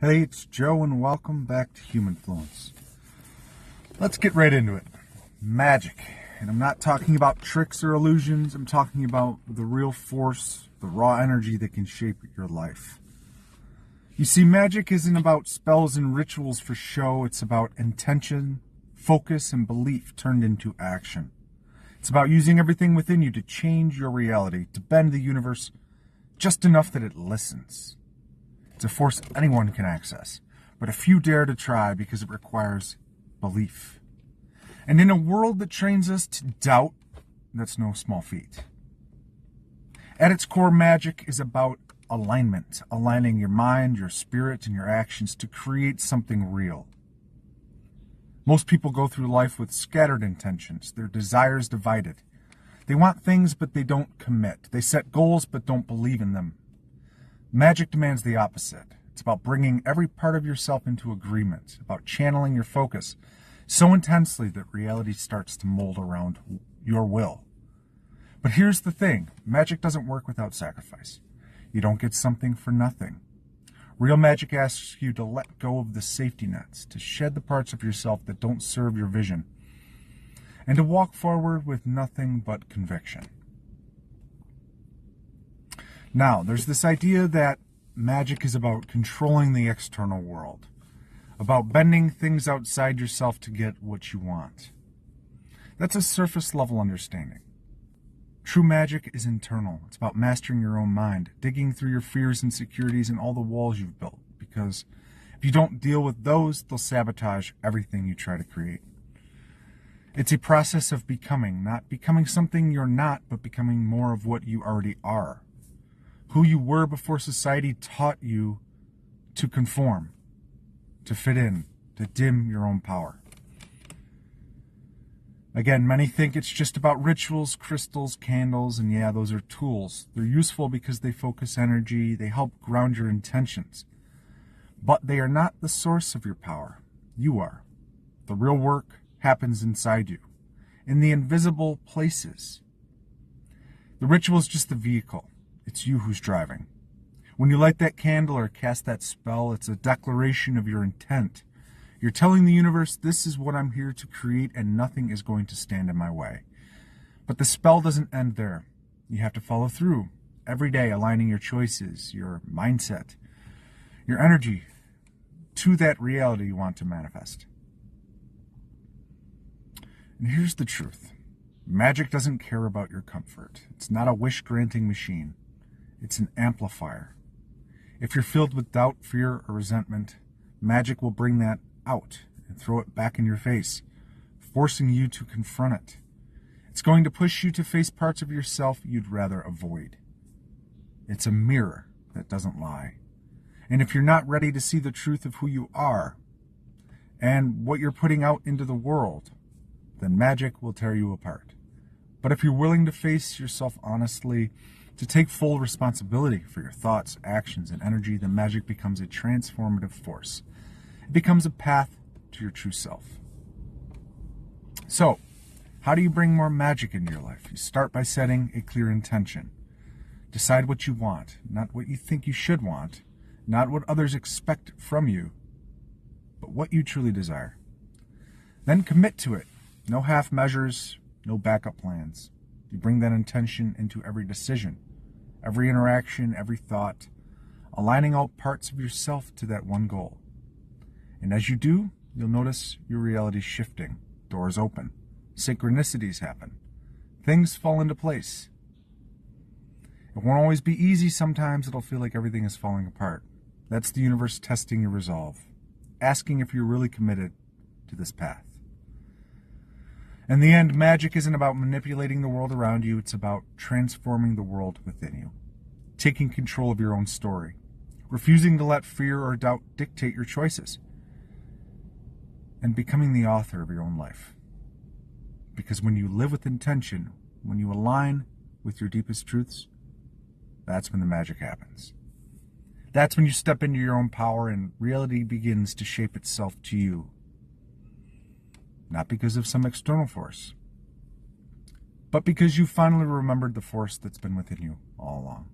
Hey, it's Joe, and welcome back to Humanfluence. Let's get right into it. Magic. And I'm not talking about tricks or illusions. I'm talking about the real force, the raw energy that can shape your life. You see, magic isn't about spells and rituals for show. It's about intention, focus, and belief turned into action. It's about using everything within you to change your reality, to bend the universe just enough that it listens. It's a force anyone can access, but a few dare to try because it requires belief. And in a world that trains us to doubt, that's no small feat. At its core, magic is about alignment, aligning your mind, your spirit, and your actions to create something real. Most people go through life with scattered intentions, their desires divided. They want things, but they don't commit. They set goals, but don't believe in them. Magic demands the opposite. It's about bringing every part of yourself into agreement, about channeling your focus so intensely that reality starts to mold around your will. But here's the thing, magic doesn't work without sacrifice. You don't get something for nothing. Real magic asks you to let go of the safety nets, to shed the parts of yourself that don't serve your vision, and to walk forward with nothing but conviction. Now, there's this idea that magic is about controlling the external world, about bending things outside yourself to get what you want. That's a surface level understanding. True magic is internal. It's about mastering your own mind, digging through your fears, insecurities, and all the walls you've built, because if you don't deal with those, they'll sabotage everything you try to create. It's a process of becoming, not becoming something you're not, but becoming more of what you already are. Who you were before society taught you to conform, to fit in, to dim your own power. Again, many think it's just about rituals, crystals, candles, and yeah, those are tools. They're useful because they focus energy, they help ground your intentions. But they are not the source of your power. You are. The real work happens inside you, in the invisible places. The ritual is just the vehicle. It's you who's driving. When you light that candle or cast that spell, it's a declaration of your intent. You're telling the universe, this is what I'm here to create and nothing is going to stand in my way. But the spell doesn't end there. You have to follow through every day, aligning your choices, your mindset, your energy to that reality you want to manifest. And here's the truth. Magic doesn't care about your comfort. It's not a wish-granting machine. It's an amplifier. If you're filled with doubt, fear, or resentment, magic will bring that out and throw it back in your face, forcing you to confront it. It's going to push you to face parts of yourself you'd rather avoid. It's a mirror that doesn't lie. And if you're not ready to see the truth of who you are and what you're putting out into the world, then magic will tear you apart. But if you're willing to face yourself honestly, to take full responsibility for your thoughts, actions, and energy, then magic becomes a transformative force. It becomes a path to your true self. So, how do you bring more magic into your life? You start by setting a clear intention. Decide what you want, not what you think you should want, not what others expect from you, but what you truly desire. Then commit to it. No half measures, no backup plans. You bring that intention into every decision, every interaction, every thought, aligning all parts of yourself to that one goal. And as you do, you'll notice your reality shifting, doors open, synchronicities happen, things fall into place. It won't always be easy. Sometimes it'll feel like everything is falling apart. That's the universe testing your resolve, asking if you're really committed to this path. In the end, magic isn't about manipulating the world around you. It's about transforming the world within you, taking control of your own story, refusing to let fear or doubt dictate your choices, and becoming the author of your own life. Because when you live with intention, when you align with your deepest truths, that's when the magic happens. That's when you step into your own power and reality begins to shape itself to you. Not because of some external force, but because you finally remembered the force that's been within you all along.